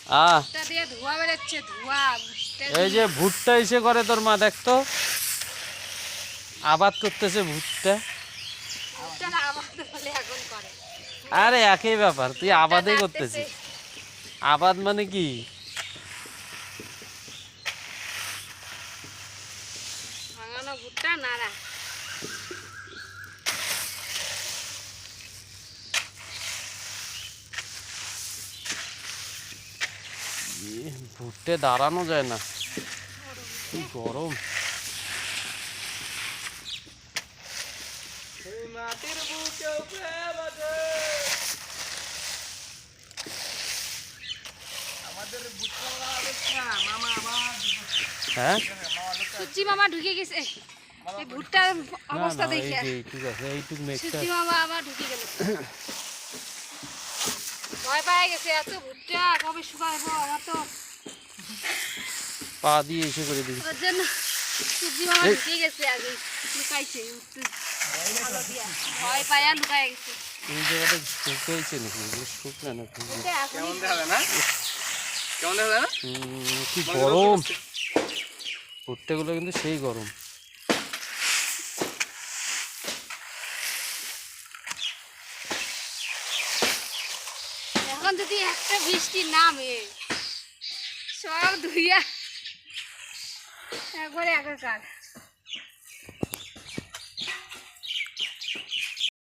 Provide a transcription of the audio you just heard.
আহ ভুট্টা দিয়ে ধোঁয়া বেরোচ্ছে, ধোঁয়া। এই যে ভুট্টা এসে করে তোর মা, দেখতো আবাদ করতেছে ভুট্টা। ভুট্টা না আবাদ বলে এখন করে। আরে একই ব্যাপার, তুই ভুট্টা আবাদই নাড়তেছে। করতেছিস। আবাদ মানে কি? ভাঙানো ভুট্টা নাড়া। ভুট্টে দাঁড়ানো যায় না, কি গরম। হ্যাঁ সূর্যি মামা ঢুকে গেছে এই ভুট্টার না অবস্থা না, এই দেখে। যে এইটুক আছে, এইটুক মেঘটা সূর্যি মামা আবার ঢুকে গেল। ভয় পেয়ে গেছে, এত ভুট্টা কবে শুকাবো, আমার তো পা দিয়ে এসে করে দিবি। ওর জন্য সূর্যি মামা ঢুকে গেছে, আগে লুকাইছে আলো দিয়া, ভয় পায়া লুকাই গেছে। এই জায়গাটা শুকাইছে নাকি? এগুলো শুকনা নাকি? এটা কেমন এখনই দেখা যায় না? কেমন দেখা যায় না? কি গরম! ভুট্টাগুলো কিন্তু সেই গরম। এখন যদি একটা বৃষ্টি নামে সব ধুইয়া একবারে একাকার।